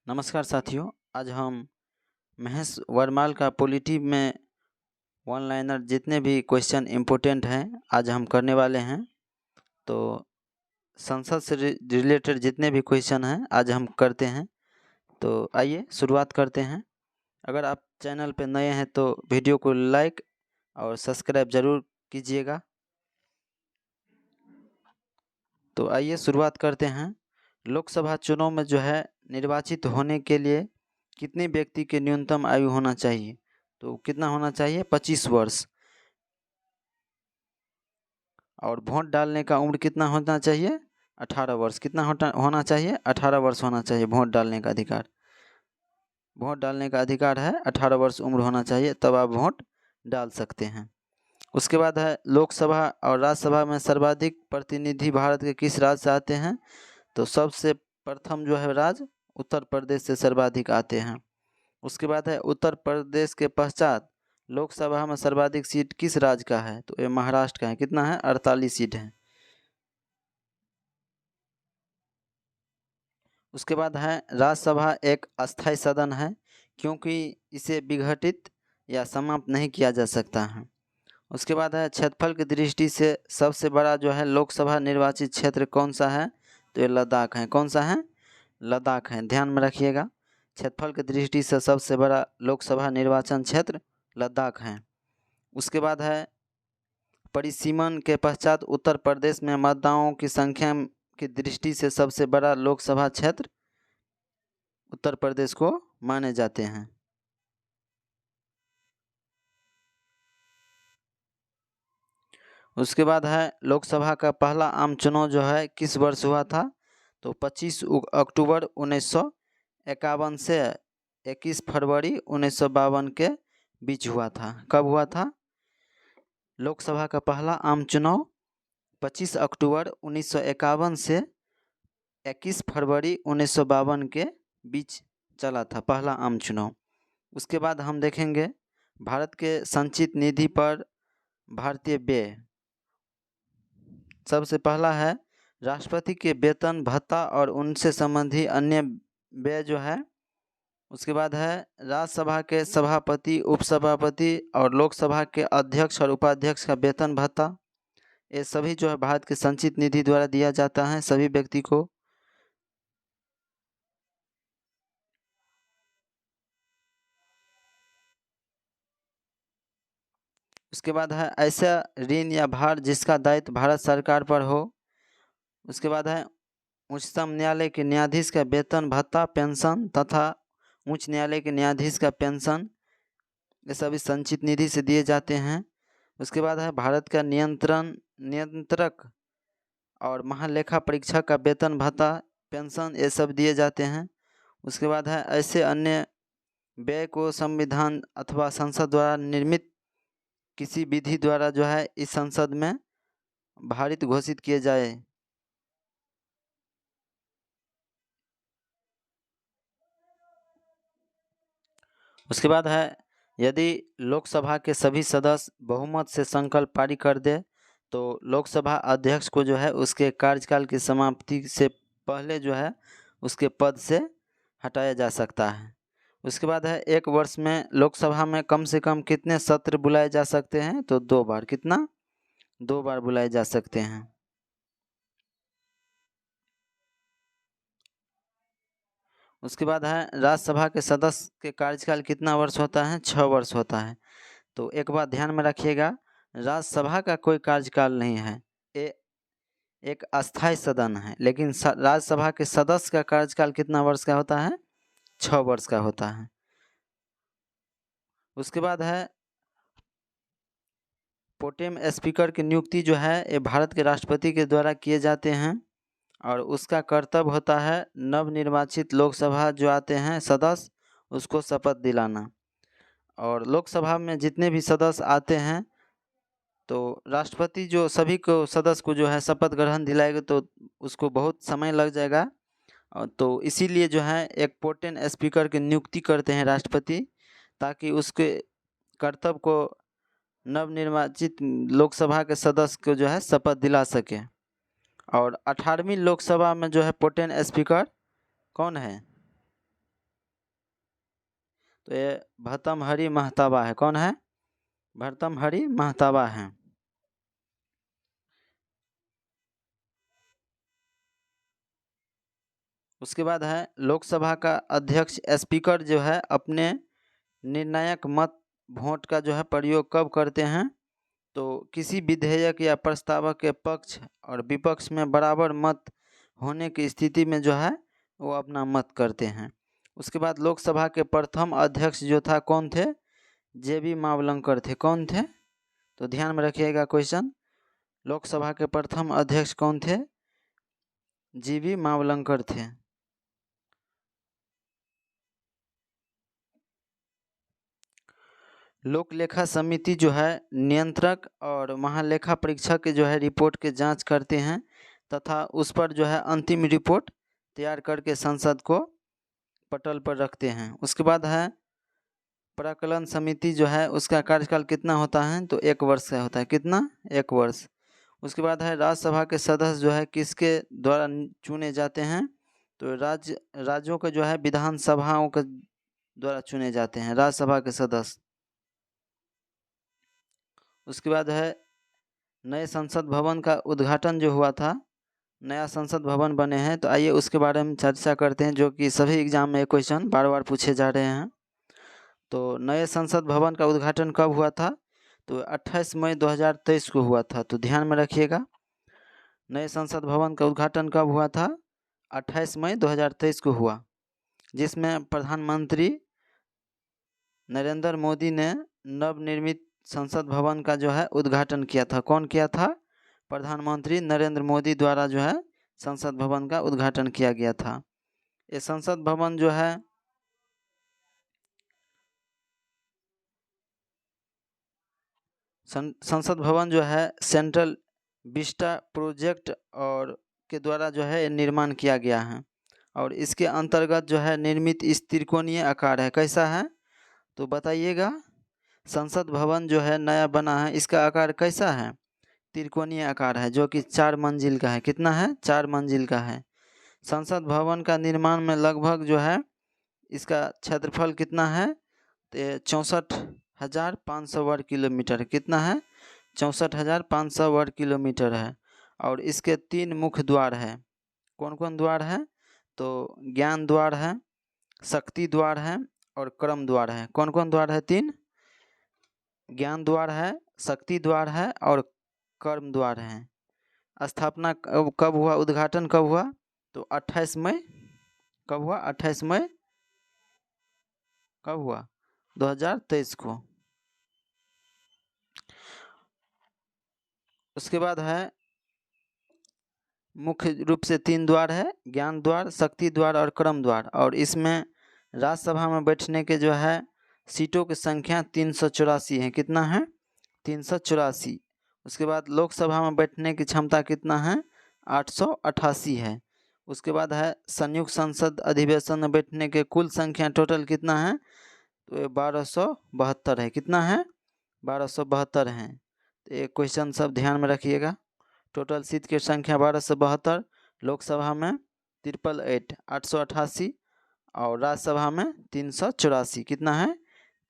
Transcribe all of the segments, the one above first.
नमस्कार साथियों, आज हम महेश वर्माल का पॉलिटी में वन लाइनर जितने भी क्वेश्चन इम्पोर्टेंट हैं आज हम करने वाले हैं। तो संसद से रिलेटेड जितने भी क्वेश्चन हैं आज हम करते हैं। तो आइए शुरुआत करते हैं। अगर आप चैनल पर नए हैं तो वीडियो को लाइक और सब्सक्राइब ज़रूर कीजिएगा। तो आइए शुरुआत करते हैं। लोकसभा चुनाव में जो है निर्वाचित होने के लिए कितने व्यक्ति की न्यूनतम आयु होना चाहिए? तो कितना होना चाहिए? 25 वर्ष। और वोट डालने का उम्र कितना होना चाहिए? 18 वर्ष। कितना होना चाहिए? 18 वर्ष होना चाहिए वोट डालने का अधिकार। वोट डालने का अधिकार है, 18 वर्ष उम्र होना चाहिए, तब आप वोट डाल सकते हैं। उसके बाद है लोकसभा और राज्यसभा में सर्वाधिक प्रतिनिधि भारत के किस राज्य से आते हैं? तो सबसे प्रथम जो है राज्य उत्तर प्रदेश से सर्वाधिक आते हैं। उसके बाद है उत्तर प्रदेश के पश्चात लोकसभा में सर्वाधिक सीट किस राज्य का है? तो ये महाराष्ट्र का है। कितना है? 48 सीट है। उसके बाद है राज्यसभा एक अस्थायी सदन है क्योंकि इसे विघटित या समाप्त नहीं किया जा सकता है। उसके बाद है क्षेत्रफल की दृष्टि से सबसे बड़ा जो है लोकसभा निर्वाचित क्षेत्र कौन सा है? तो ये लद्दाख है। कौन सा है? लद्दाख है। ध्यान में रखिएगा, क्षेत्रफल की दृष्टि से सबसे बड़ा लोकसभा निर्वाचन क्षेत्र लद्दाख है। उसके बाद है परिसीमन के पश्चात उत्तर प्रदेश में मतदाताओं की संख्या की दृष्टि से सबसे बड़ा लोकसभा क्षेत्र उत्तर प्रदेश को माने जाते हैं। उसके बाद है लोकसभा का पहला आम चुनाव जो है किस वर्ष हुआ था? तो 25 अक्टूबर 1951 से 21 फरवरी 1952 के बीच हुआ था। कब हुआ था? लोकसभा का पहला आम चुनाव 25 अक्टूबर 1951 से 21 फरवरी 1952 के बीच चला था पहला आम चुनाव। उसके बाद हम देखेंगे भारत के संचित निधि पर भारतीय व्यय। सबसे पहला है राष्ट्रपति के वेतन भत्ता और उनसे संबंधी अन्य व्यय जो है। उसके बाद है राज्यसभा के सभापति, उपसभापति और लोकसभा के अध्यक्ष और उपाध्यक्ष का वेतन भत्ता। ये सभी जो है भारत के संचित निधि द्वारा दिया जाता है सभी व्यक्ति को। उसके बाद है ऐसा ऋण या भार जिसका दायित्व भारत सरकार पर हो। उसके बाद है उच्चतम न्यायालय के न्यायाधीश का वेतन भत्ता, पेंशन तथा उच्च न्यायालय के न्यायाधीश का पेंशन, ये सभी संचित निधि से दिए जाते हैं। उसके बाद है भारत का नियंत्रक और महालेखा परीक्षक का वेतन भत्ता, पेंशन, ये सब दिए जाते हैं। उसके बाद है ऐसे अन्य व्यय को संविधान अथवा संसद द्वारा निर्मित किसी विधि द्वारा जो है इस संसद में भारित घोषित किए जाए। उसके बाद है यदि लोकसभा के सभी सदस्य बहुमत से संकल्प पारित कर दे तो लोकसभा अध्यक्ष को जो है उसके कार्यकाल की समाप्ति से पहले जो है उसके पद से हटाया जा सकता है। उसके बाद है एक वर्ष में लोकसभा में कम से कम कितने सत्र बुलाए जा सकते हैं? तो 2 बार। कितना? 2 बार बुलाए जा सकते हैं। उसके बाद है राज्यसभा के सदस्य के कार्यकाल कितना वर्ष होता है? 6 वर्ष होता है। तो एक बात ध्यान में रखिएगा, राज्यसभा का कोई कार्यकाल नहीं है, ये एक अस्थायी सदन है, लेकिन राज्यसभा के सदस्य का कार्यकाल कितना वर्ष का होता है? 6 वर्ष का होता है। उसके बाद है प्रोटेम स्पीकर की नियुक्ति जो है ये भारत के राष्ट्रपति के द्वारा किए जाते हैं और उसका कर्तव्य होता है नवनिर्वाचित लोकसभा जो आते हैं सदस्य उसको शपथ दिलाना। और लोकसभा में जितने भी सदस्य आते हैं तो राष्ट्रपति जो सभी को सदस्य को जो है शपथ ग्रहण दिलाएगा तो उसको बहुत समय लग जाएगा। तो इसीलिए जो है एक प्रोटेम स्पीकर की नियुक्ति करते हैं राष्ट्रपति, ताकि उसके कर्तव्य को नवनिर्वाचित लोकसभा के सदस्य को जो है शपथ दिला सके। और 18वीं लोकसभा में जो है प्रोटेम स्पीकर कौन है? तो ये भर्तृहरि महताबा है। कौन है? भर्तृहरि महताबा है। उसके बाद है लोकसभा का अध्यक्ष स्पीकर जो है अपने निर्णायक मत वोट का जो है प्रयोग कब करते हैं? तो किसी विधेयक या प्रस्ताव के पक्ष और विपक्ष में बराबर मत होने की स्थिति में जो है वो अपना मत करते हैं। उसके बाद लोकसभा के प्रथम अध्यक्ष जो था कौन थे? JB मावलंकर थे। कौन थे? तो ध्यान में रखिएगा क्वेश्चन, लोकसभा के प्रथम अध्यक्ष कौन थे? JB मावलंकर थे। लोक लेखा समिति जो है नियंत्रक और महालेखा परीक्षक के जो है रिपोर्ट के जांच करते हैं तथा उस पर जो है अंतिम रिपोर्ट तैयार करके संसद को पटल पर रखते हैं। उसके बाद है प्राक्कलन समिति जो है उसका कार्यकाल कितना होता है? तो 1 वर्ष का होता है। कितना? 1 वर्ष। उसके बाद है राज्यसभा के सदस्य जो है किसके द्वारा चुने जाते हैं? तो राज्यों के जो है विधानसभाओं के द्वारा चुने जाते हैं राज्यसभा के सदस्य। उसके बाद है नए संसद भवन का उद्घाटन जो हुआ था, नया संसद भवन बने हैं, तो आइए उसके बारे में चर्चा करते हैं जो कि सभी एग्जाम में क्वेश्चन बार बार पूछे जा रहे हैं। तो नए संसद भवन का उद्घाटन कब हुआ था? तो 28 मई 2023 को हुआ था। तो ध्यान में रखिएगा, नए संसद भवन का उद्घाटन कब हुआ था? 28 मई 2023 को हुआ, जिसमें प्रधानमंत्री नरेंद्र मोदी ने नवनिर्मित संसद भवन का जो है उद्घाटन किया था। कौन किया था? प्रधानमंत्री नरेंद्र मोदी द्वारा जो है संसद भवन का उद्घाटन किया गया था। ये संसद भवन जो है संसद भवन जो है सेंट्रल विस्टा प्रोजेक्ट और के द्वारा जो है निर्माण किया गया है और इसके अंतर्गत जो है निर्मित इस त्रिकोणीय आकार है। कैसा है? तो बताइएगा। संसद भवन जो है नया बना है, इसका आकार कैसा है? त्रिकोणीय आकार है, जो कि 4 मंजिल का है। कितना है? 4 मंजिल का है। संसद भवन का निर्माण में लगभग जो है इसका क्षेत्रफल कितना है? तो 64,500 वर्ग किलोमीटर। कितना है? 64,500 वर्ग किलोमीटर है। और इसके 3 मुख्य द्वार है। कौन कौन द्वार है? तो ज्ञान द्वार है, शक्ति द्वार है और कर्म द्वार है। कौन कौन द्वार है? 3। ज्ञान द्वार है, शक्ति द्वार है और कर्म द्वार है। स्थापना कब हुआ? उद्घाटन कब हुआ? तो 28 मई। कब हुआ? 28 मई कब हुआ? 2023 को। उसके बाद है मुख्य रूप से 3 द्वार है, ज्ञान द्वार, शक्ति द्वार और कर्म द्वार। और इसमें राज्यसभा में बैठने के जो है सीटों की संख्या 384 है। कितना है? 384। उसके बाद लोकसभा में बैठने की क्षमता कितना है? 888 है। उसके बाद है संयुक्त संसद अधिवेशन में बैठने के कुल संख्या टोटल कितना है? तो ये 1272 है। कितना है? 1272 है। तो ये क्वेश्चन सब ध्यान में रखिएगा। टोटल सीट की संख्या 1272, लोकसभा में 888 888 और राज्यसभा में 384। कितना है?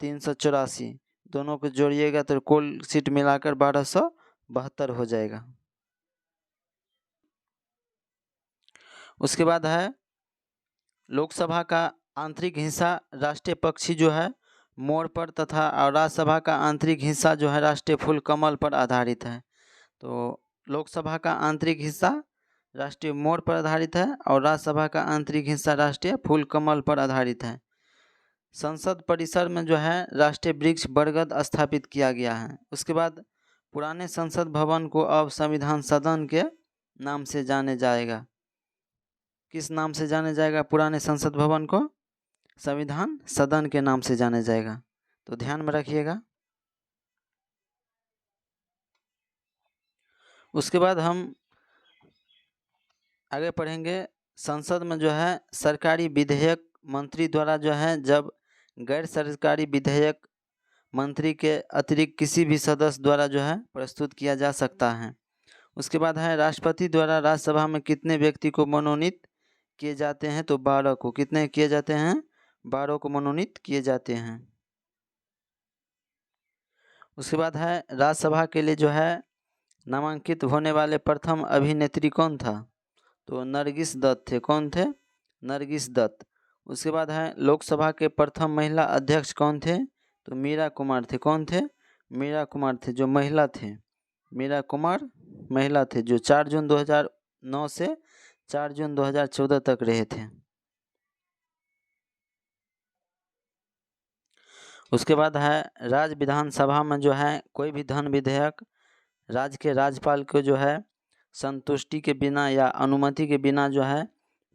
384। दोनों को जोड़िएगा तो कुल सीट मिलाकर 1272 हो जाएगा। उसके बाद है लोकसभा का आंतरिक हिस्सा राष्ट्रीय पक्षी जो है मोर पर तथा राज्यसभा का आंतरिक हिस्सा जो है राष्ट्रीय फूल कमल पर आधारित है। तो लोकसभा का आंतरिक हिस्सा राष्ट्रीय मोर पर आधारित है और राज्यसभा का आंतरिक हिस्सा राष्ट्रीय फूल कमल पर आधारित है। संसद परिसर में जो है राष्ट्रीय वृक्ष बरगद स्थापित किया गया है। उसके बाद पुराने संसद भवन को अब संविधान सदन के नाम से जाने जाएगा। किस नाम से जाने जाएगा? पुराने संसद भवन को संविधान सदन के नाम से जाने जाएगा। तो ध्यान में रखिएगा। उसके बाद हम आगे पढ़ेंगे। संसद में जो है सरकारी विधेयक मंत्री द्वारा जो है जब गैर सरकारी विधेयक मंत्री के अतिरिक्त किसी भी सदस्य द्वारा जो है प्रस्तुत किया जा सकता है। उसके बाद है राष्ट्रपति द्वारा राज्यसभा में कितने व्यक्ति को मनोनीत किए जाते हैं? तो 12 को। कितने किए जाते हैं? 12 को मनोनीत किए जाते हैं। उसके बाद है राज्यसभा के लिए जो है नामांकित होने वाले प्रथम अभिनेत्री कौन था? तो नरगिस दत्त थे। कौन थे? नरगिस दत्त। उसके बाद है लोकसभा के प्रथम महिला अध्यक्ष कौन थे? तो मीरा कुमार थे। कौन थे? मीरा कुमार थे, जो महिला थे। मीरा कुमार महिला थे, जो 4 जून 2009 से 4 जून 2014 तक रहे थे। उसके बाद है राज्य विधानसभा में जो है कोई भी धन विधेयक राज्य के राज्यपाल को जो है संतुष्टि के बिना या अनुमति के बिना जो है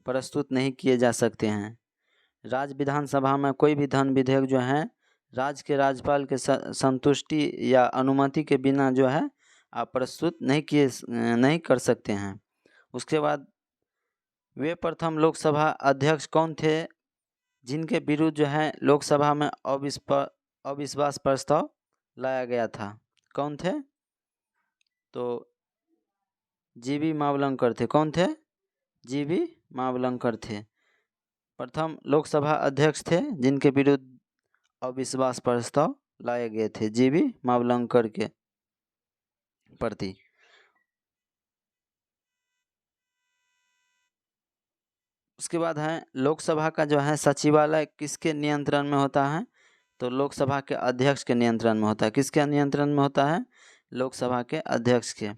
प्रस्तुत नहीं किए जा सकते हैं। राज्य विधानसभा में कोई भी धन विधेयक जो है राज्य के राज्यपाल के संतुष्टि या अनुमति के बिना जो है आप प्रस्तुत नहीं कर सकते हैं। उसके बाद वे प्रथम लोकसभा अध्यक्ष कौन थे जिनके विरुद्ध जो है लोकसभा में अविश्वास प्रस्ताव लाया गया था? कौन थे? तो जीवी मावलंकर थे। कौन थे? जीवी मावलंकर थे। प्रथम लोकसभा अध्यक्ष थे जिनके विरुद्ध अविश्वास प्रस्ताव लाए गए थे, जीवी मावलंकर के प्रति। उसके बाद है लोकसभा का जो है सचिवालय किसके नियंत्रण में होता है? तो लोकसभा के अध्यक्ष के नियंत्रण में होता है। किसके नियंत्रण में होता है? लोकसभा के अध्यक्ष के।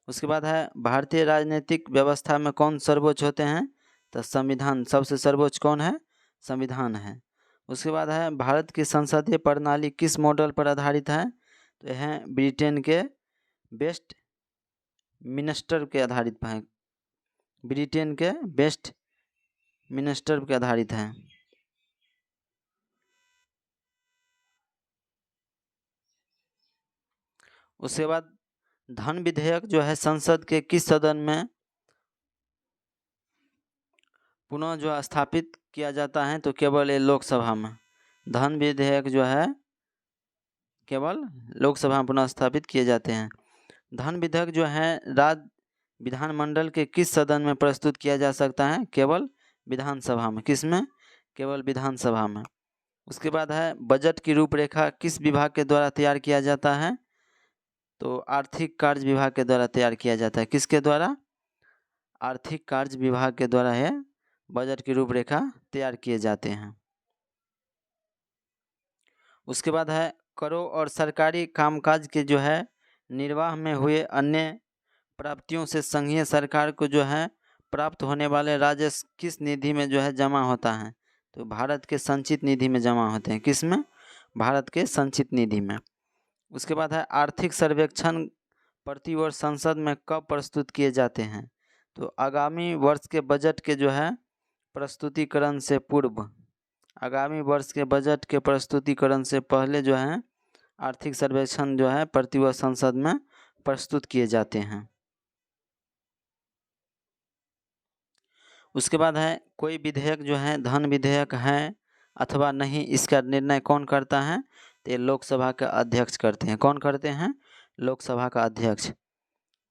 उसके बाद है भारतीय राजनीतिक व्यवस्था में कौन सर्वोच्च होते हैं? तो संविधान सबसे सर्वोच्च कौन है? संविधान है। उसके बाद है भारत की संसदीय प्रणाली किस मॉडल पर आधारित है? तो यह है ब्रिटेन के वेस्ट मिनिस्टर के आधारित है। ब्रिटेन के वेस्ट मिनिस्टर के आधारित है। उसके बाद धन विधेयक जो है संसद के किस सदन में पुनः जो स्थापित किया जाता है? तो केवल ये लोकसभा में। धन विधेयक जो है केवल लोकसभा में पुनः स्थापित किए जाते हैं। धन विधेयक जो है राज्य विधानमंडल के किस सदन में प्रस्तुत किया जा सकता है? केवल विधानसभा में। किस में? केवल विधानसभा में। उसके बाद है बजट की रूपरेखा किस विभाग के द्वारा तैयार किया जाता है? तो आर्थिक कार्य विभाग के द्वारा तैयार किया जाता है। किसके द्वारा? आर्थिक कार्य विभाग के द्वारा है बजट की रूपरेखा तैयार किए जाते हैं। उसके बाद है करों और सरकारी कामकाज के जो है निर्वाह में हुए अन्य प्राप्तियों से संघीय सरकार को जो है प्राप्त होने वाले राजस्व किस निधि में जो है जमा होता है? तो भारत के संचित निधि में जमा होते हैं। किस में? भारत के संचित निधि में। उसके बाद है आर्थिक सर्वेक्षण प्रतिवर्ष संसद में कब प्रस्तुत किए जाते हैं? तो आगामी वर्ष के बजट के जो है प्रस्तुतिकरण से पूर्व, आगामी वर्ष के बजट के प्रस्तुतिकरण से पहले जो है आर्थिक सर्वेक्षण जो है प्रतिवर्ष संसद में प्रस्तुत किए जाते हैं। उसके बाद है कोई विधेयक जो है धन विधेयक है अथवा नहीं, इसका निर्णय कौन करता है? तो ये लोकसभा के अध्यक्ष करते हैं। कौन करते हैं? लोकसभा का अध्यक्ष।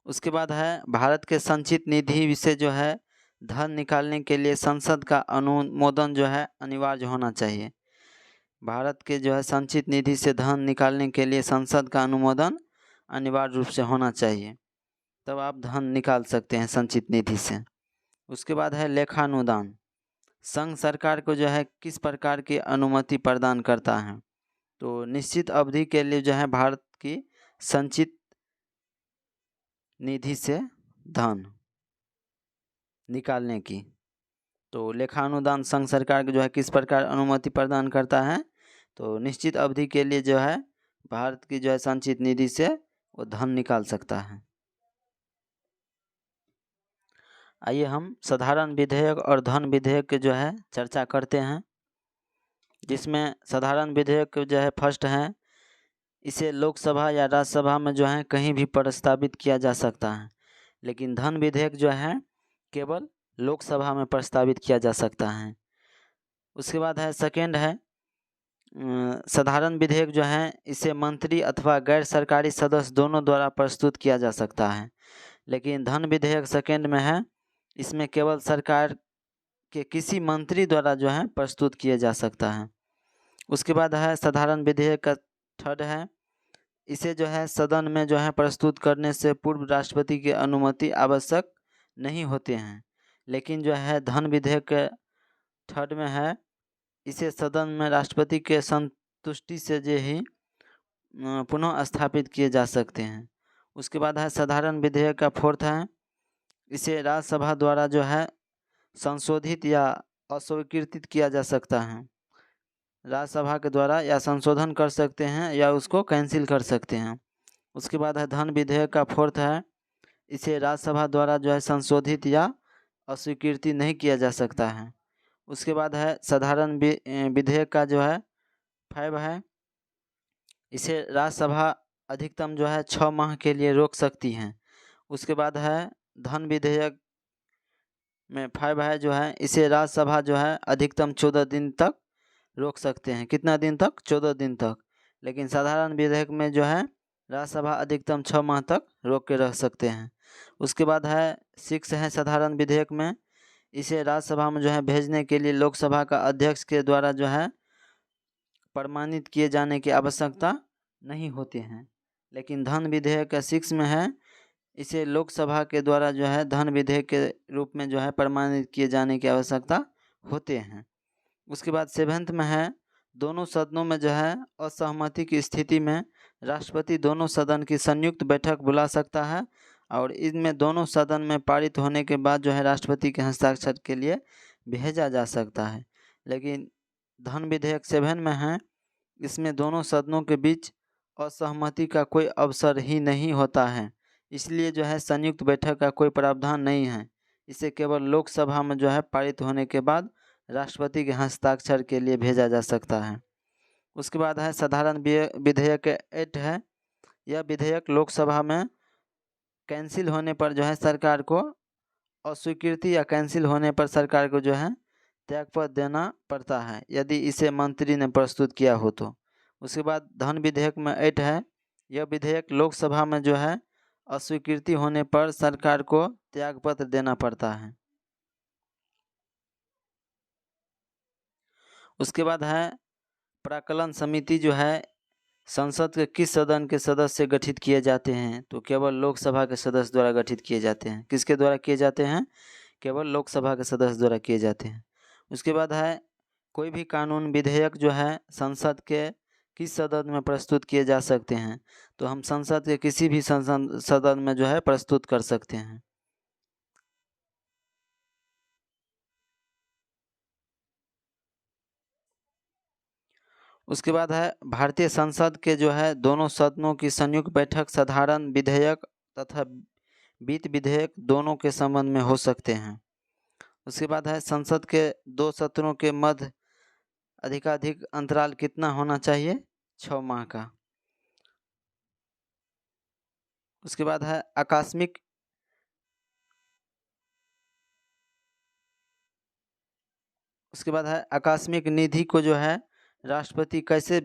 उसके बाद है भारत के संचित निधि से जो है धन निकालने के लिए संसद का अनुमोदन जो है अनिवार्य होना चाहिए। भारत के जो है संचित निधि से धन निकालने के लिए संसद का अनुमोदन अनिवार्य रूप से होना चाहिए, तब आप धन निकाल सकते हैं संचित निधि से। उसके बाद है लेखानुदान। संघ सरकार को जो है किस प्रकार की अनुमति प्रदान करता है? तो निश्चित अवधि के लिए जो है भारत की संचित निधि से धन निकालने की। तो लेखानुदान संघ सरकार को जो है किस प्रकार अनुमति प्रदान करता है? तो निश्चित अवधि के लिए जो है भारत की जो है संचित निधि से वो धन निकाल सकता है। आइए हम साधारण विधेयक और धन विधेयक के जो है चर्चा करते हैं, जिसमें साधारण विधेयक जो है फर्स्ट है, इसे लोकसभा या राज्यसभा में जो है कहीं भी प्रस्तावित किया जा सकता है, लेकिन धन विधेयक जो है केवल लोकसभा में प्रस्तावित किया जा सकता है। उसके बाद है सेकेंड है साधारण विधेयक जो है इसे मंत्री अथवा गैर सरकारी सदस्य दोनों द्वारा प्रस्तुत किया जा सकता है, लेकिन धन विधेयक सेकेंड में है, इसमें केवल सरकार के किसी मंत्री द्वारा जो है प्रस्तुत किया जा सकता है। उसके बाद है साधारण विधेयक का थर्ड है, इसे जो है सदन में जो है प्रस्तुत करने से पूर्व राष्ट्रपति की अनुमति आवश्यक नहीं होते हैं। लेकिन जो है धन विधेयक के थर्ड में है, इसे सदन में राष्ट्रपति के संतुष्टि से जो ही पुनः स्थापित किए जा सकते हैं। उसके बाद है साधारण विधेयक का फोर्थ है, इसे राज्यसभा द्वारा जो है संशोधित या अस्वीकृत किया जा सकता है। राज्यसभा के द्वारा या संशोधन कर सकते हैं या उसको कैंसिल कर सकते हैं। उसके बाद है धन विधेयक का फोर्थ है, इसे राज्यसभा द्वारा जो है संशोधित या अस्वीकृति नहीं किया जा सकता है। उसके बाद है साधारण विधेयक का जो है 5 है, इसे राज्यसभा अधिकतम जो है 6 माह के लिए रोक सकती हैं। उसके बाद है धन विधेयक में 5 है जो है, इसे राज्यसभा जो है अधिकतम 14 दिन तक रोक सकते हैं। कितना दिन तक? 14 दिन तक। लेकिन साधारण विधेयक में जो है राज्यसभा अधिकतम 6 माह तक रोक के रख सकते हैं। उसके बाद है 6 है साधारण विधेयक में, इसे राज्यसभा में जो है भेजने के लिए लोकसभा का अध्यक्ष के द्वारा जो है प्रमाणित किए जाने की आवश्यकता नहीं होते हैं। लेकिन धन विधेयक का 6 में है, इसे लोकसभा के द्वारा जो है धन विधेयक के रूप में जो है प्रमाणित किए जाने की आवश्यकता होते हैं। उसके बाद 7th में है, दोनों सदनों में जो है असहमति की स्थिति में राष्ट्रपति दोनों सदन की संयुक्त बैठक बुला सकता है और इनमें दोनों सदन में पारित होने के बाद जो है राष्ट्रपति के हस्ताक्षर के लिए भेजा जा सकता है। लेकिन धन विधेयक 7 में है, इसमें दोनों सदनों के बीच असहमति का कोई अवसर ही नहीं होता है, इसलिए जो है संयुक्त बैठक का कोई प्रावधान नहीं है। इसे केवल लोकसभा में जो है पारित होने के बाद राष्ट्रपति के हस्ताक्षर के लिए भेजा जा सकता है। उसके बाद है साधारण विधेयक 8 है, यह विधेयक लोकसभा में कैंसिल होने पर जो है सरकार को अस्वीकृति या कैंसिल होने पर सरकार को जो है त्यागपत्र देना पड़ता है यदि इसे मंत्री ने प्रस्तुत किया हो तो। उसके बाद धन विधेयक में 8 है, यह विधेयक लोकसभा में जो है अस्वीकृति होने पर सरकार को त्यागपत्र देना पड़ता है। उसके बाद है प्राक्कलन समिति जो है संसद के किस सदन के सदस्य गठित किए जाते हैं? तो केवल लोकसभा के सदस्य द्वारा गठित किए जाते हैं। किसके द्वारा किए जाते हैं? केवल लोकसभा के सदस्य द्वारा किए जाते हैं। उसके बाद है कोई भी कानून विधेयक जो है संसद के किस सदन में प्रस्तुत किए जा सकते हैं? तो हम संसद के किसी भी सदन में जो है प्रस्तुत कर सकते हैं। उसके बाद है भारतीय संसद के जो है दोनों सदनों की संयुक्त बैठक साधारण विधेयक तथा वित्त विधेयक दोनों के संबंध में हो सकते हैं। उसके बाद है संसद के 2 सत्रों के मध्य अधिकाधिक अंतराल कितना होना चाहिए? 6 माह का। उसके बाद है आकस्मिक निधि को जो है राष्ट्रपति कैसे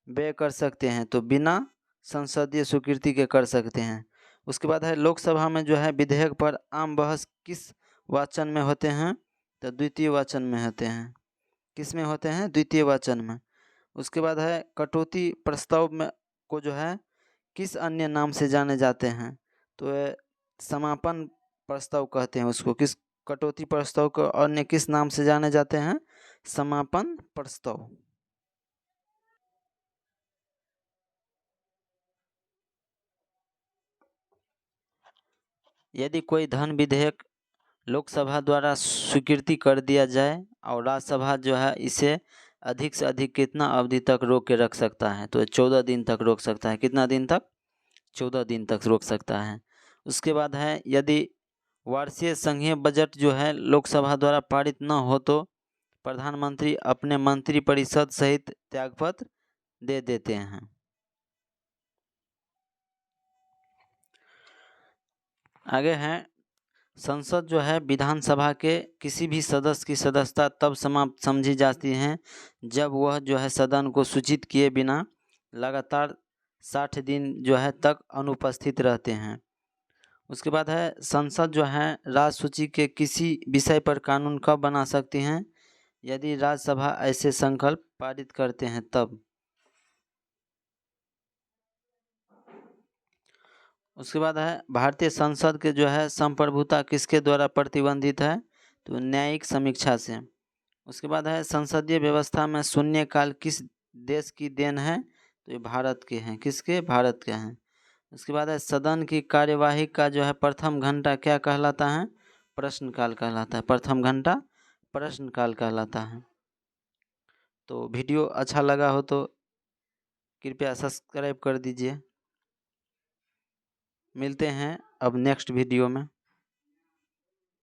व्यय कर सकते हैं? तो बिना संसदीय स्वीकृति के कर सकते हैं। उसके बाद है लोकसभा में जो है विधेयक पर आम बहस किस वाचन में होते हैं? तो द्वितीय वाचन में होते हैं। किस में होते हैं? द्वितीय वाचन में। उसके बाद है कटौती प्रस्ताव में को जो है किस अन्य नाम से जाने जाते हैं? तो समापन प्रस्ताव कहते हैं उसको। किस कटौती प्रस्ताव को अन्य किस नाम से जाने जाते हैं? समापन प्रस्ताव। यदि कोई धन विधेयक लोकसभा द्वारा स्वीकृति कर दिया जाए और राज्यसभा जो है इसे अधिक से अधिक कितना अवधि तक रोक के रख सकता है? तो 14 दिन तक रोक सकता है। कितना दिन तक? 14 दिन तक रोक सकता है। उसके बाद है यदि वार्षिक संघीय बजट जो है लोकसभा द्वारा पारित न हो तो प्रधानमंत्री अपने मंत्रिपरिषद सहित त्यागपत्र दे देते हैं। आगे हैं संसद जो है विधानसभा के किसी भी सदस्य की सदस्यता तब समाप्त समझी जाती है जब वह जो है सदन को सूचित किए बिना लगातार 60 दिन जो है तक अनुपस्थित रहते हैं। उसके बाद है संसद जो है राज्य सूची के किसी विषय पर कानून कब बना सकती हैं? यदि राज्यसभा ऐसे संकल्प पारित करते हैं तब। उसके बाद है भारतीय संसद के जो है संप्रभुता किसके द्वारा प्रतिबंधित है? तो न्यायिक समीक्षा से। उसके बाद है संसदीय व्यवस्था में शून्यकाल किस देश की देन है? तो ये भारत के हैं। किसके? भारत के हैं। उसके बाद है सदन की कार्यवाही का जो है प्रथम घंटा क्या कहलाता है? प्रश्नकाल कहलाता है। प्रथम घंटा प्रश्नकाल कहलाता है। तो वीडियो अच्छा लगा हो तो कृपया सब्सक्राइब कर दीजिए। मिलते हैं अब नेक्स्ट वीडियो में।